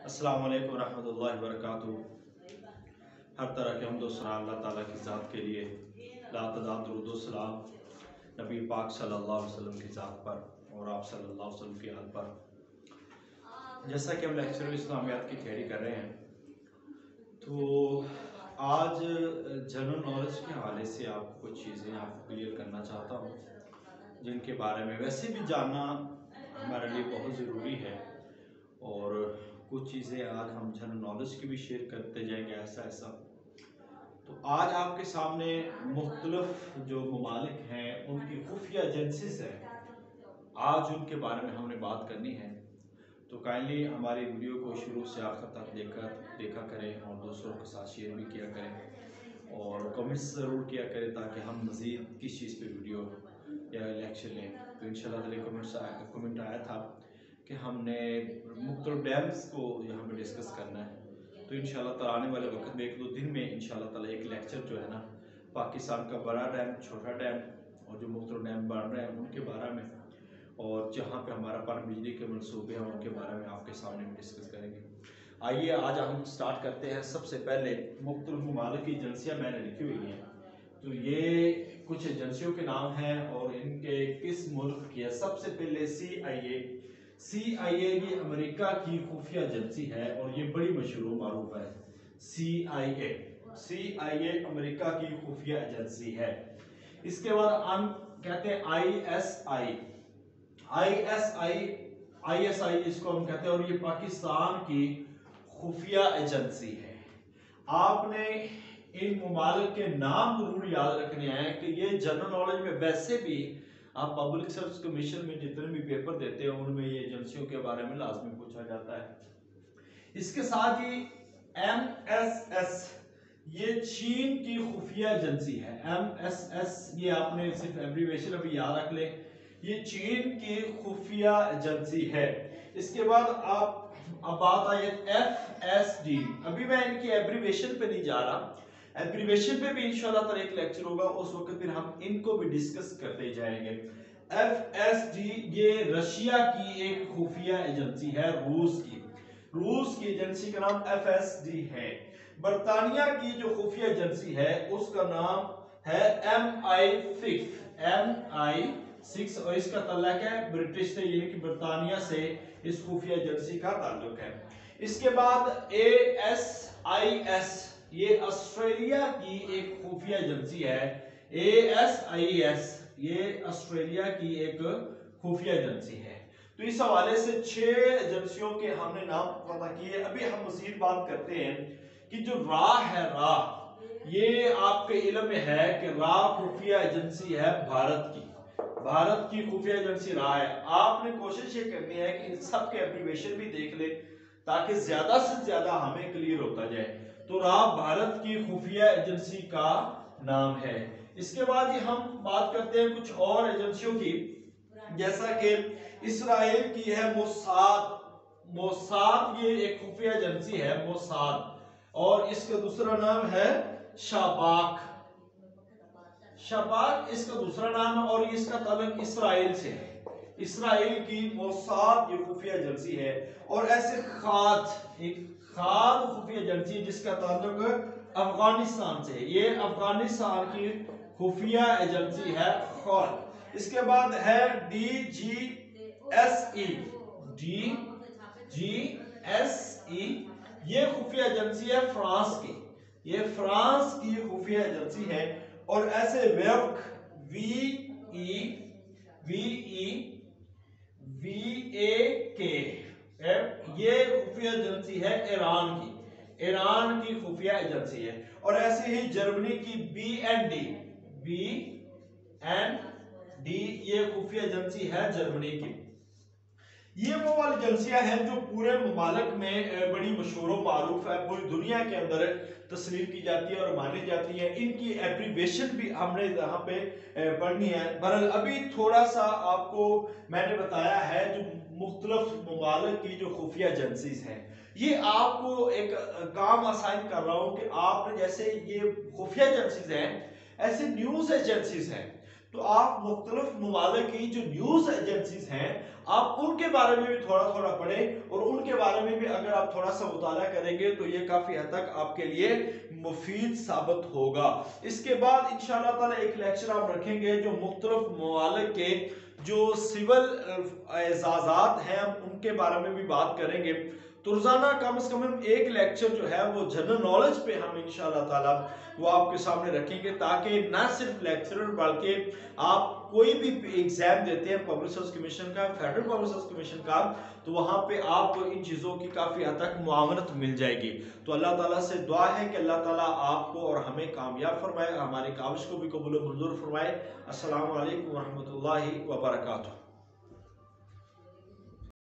अस्सलाम वालेकुम रहमतुल्लाहि व बरकातुहू। हर तरह के हम्द व सना अल्लाह ताला की ज़ात के लिए, लातदाद दुरूद व सलाम नबी पाक सल्लल्लाहु अलैहि वसल्लम की ज़ात पर और आप सल्लल्लाहु अलैहि वसल्लम के आल पर। जैसा कि हम लेक्चर इस्लामियात की तैयारी कर रहे हैं, तो आज जनरल नॉलेज के हवाले से आपको कुछ चीज़ें आपको क्लियर करना चाहता हूँ, जिनके बारे में वैसे भी जानना हमारे लिए बहुत ज़रूरी है। और कुछ चीज़ें आज हम जनरल नॉलेज की भी शेयर करते जाएंगे ऐसा। तो आज आपके सामने मुख्तलिफ जो ममालिक हैं उनकी खुफिया एजेंसीज हैं, आज उनके बारे में हमने बात करनी है। तो काइंडली हमारी वीडियो को शुरू से आखिर तक देखा करें और दूसरों के साथ शेयर भी किया करें और कमेंट्स ज़रूर किया करें, ताकि हम मज़ीद किस चीज़ पे वीडियो या लेक्चर लें। तो इंशाल्लाह कमेंट आया था कि हमने मुख्तलिफ डैम्स को यहाँ पे डिस्कस करना है। तो इंशाल्लाह ताला आने वाले वक्त में 1-2 दिन में इंशाल्लाह ताला एक लेक्चर जो है ना, पाकिस्तान का बड़ा डैम, छोटा डैम और जो मुख्तलिफ डैम बन रहे हैं उनके बारे में, और जहाँ पे हमारा पन बिजली के मनसूबे हैं उनके बारे में आपके सामने डिस्कस करेंगे। आइए आज हम स्टार्ट करते हैं। सबसे पहले मुख्तलिफ ममालिक की एजेंसियाँ मैंने लिखी हुई हैं, तो ये कुछ एजेंसियों के नाम हैं और इनके किस मुल्क की है। सबसे पहले CIA ये अमेरिका की खुफिया एजेंसी है और ये बड़ी मशहूर मारूफ है। CIA अमेरिका की खुफिया एजेंसी है। इसके बाद हम कहते हैं ISI इसको हम कहते हैं, और ये पाकिस्तान की खुफिया एजेंसी है। आपने इन ममालिक के नाम जरूर याद रखने हैं कि ये जनरल नॉलेज में वैसे भी आप पब्लिक सर्विस कमीशन में जितने भी पेपर देते हैं उनमें ये एजेंसियों के बारे में लाजमी पूछा जाता है। इसके साथ ही MSS ये चीन की खुफिया एजेंसी है। MSS ये आपने सिर्फ एब्रीविएशन अभी याद रख लें, ये चीन की खुफिया एजेंसी है। इसके बाद अब बात आई FSD। अभी मैं इनकी एब्रीविएशन पे नहीं जा रहा, एब्रीविएशन पे भी इंशाल्लाह ताला एक लेक्चर होगा, उस वक्त फिर हम इनको भी डिस्कस करते जाएंगे। FSD ये रशिया की एक खुफिया एजेंसी है, रूस की एजेंसी का नाम FSD है। बरतानिया की जो खुफिया एजेंसी है उसका नाम है MI6 और इसका ताल्लुक है ब्रिटिश से, यानी कि बरतानिया से इस खुफिया एजेंसी का ताल्लुक है। इसके बाद ASIS ये ऑस्ट्रेलिया की एक खुफिया एजेंसी है। ASIS ये ऑस्ट्रेलिया की एक खुफिया एजेंसी है। तो इस हवाले से 6 एजेंसियों के हमने नाम पता किए। अभी हम मज़ीद बात करते हैं कि जो राह ये आपके इल्म में है कि राह खुफिया एजेंसी है भारत की खुफिया एजेंसी राह है। आपने कोशिश ये करनी है कि इन सब के एब्रीविएशन भी देख ले, ताकि ज्यादा से ज्यादा हमें क्लियर होता जाए। तो राह भारत की खुफिया एजेंसी का नाम है। इसके बाद ही हम बात करते हैं कुछ और एजेंसियों की, जैसा कि इसराइल की है मोसाद ये एक खुफिया एजेंसी है मोसाद, और इसका दूसरा नाम है शबाक इसका दूसरा नाम है, और इसका ताल्लुक इसराइल से है। इसराइल की मोसाद ये खुफिया एजेंसी है। और ऐसे खाद खुफिया एजेंसी जिसका ताल्लुक अफगानिस्तान से, ये अफगानिस्तान की खुफिया एजेंसी है खाद। इसके बाद है DGSE ये खुफिया एजेंसी है फ्रांस की, ये फ्रांस की खुफिया एजेंसी है। और ऐसे VEVAK ये खुफिया एजेंसी है ईरान की खुफिया एजेंसी है। और ऐसे ही जर्मनी की BND ये खुफिया एजेंसी है जर्मनी की। ये वो वाली एजेंसियां हैं जो पूरे ममालिक में बड़ी मशहूर व मारूफ है, पूरी दुनिया के अंदर तस्लीम की जाती है और मानी जाती है। इनकी एब्रीविएशन भी हमने यहाँ पे पढ़नी है। बहरहाल अभी थोड़ा सा आपको मैंने बताया है जो मुख्तलिफ ममालिक की जो खुफिया एजेंसीज हैं, ये आपको एक काम आसान कर रहा हूँ कि आपने जैसे ये खुफिया एजेंसीज हैं ऐसे न्यूज एजेंसीज हैं। तो आप मुख्तलिफ ममालिक की जो न्यूज़ एजेंसीज हैं आप उनके बारे में भी थोड़ा थोड़ा पढ़ें, और उनके बारे में भी अगर आप थोड़ा सा मुताला करेंगे तो ये काफ़ी हद तक आपके लिए मुफीद साबित होगा। इसके बाद इंशाअल्लाह ताला एक लेक्चर आप रखेंगे जो मुख्तलिफ ममालिक के जो सिविल एजाज़ात हैं उनके बारे में भी बात करेंगे। तो रोजाना कम से कम एक लेक्चर जो है वो जनरल नॉलेज पे हम इंशाअल्लाह ताला वो आपके सामने रखेंगे, ताकि ना सिर्फ लेक्चरर बल्कि आप कोई भी एग्जाम देते हैं पब्लिक सर्विस कमीशन का, फेडरल पब्लिक सर्विस कमीशन का, तो वहाँ पे आपको इन चीज़ों की काफ़ी हद तक मुआवनत मिल जाएगी। तो अल्लाह ताला से दुआ है कि अल्लाह ताला आपको और हमें कामयाब फरमाए, हमारी काविश को भी कबूल मंजूर फरमाए। अस्सलामु अलैकुम वरहमतुल्लाहि वबरकातुहू।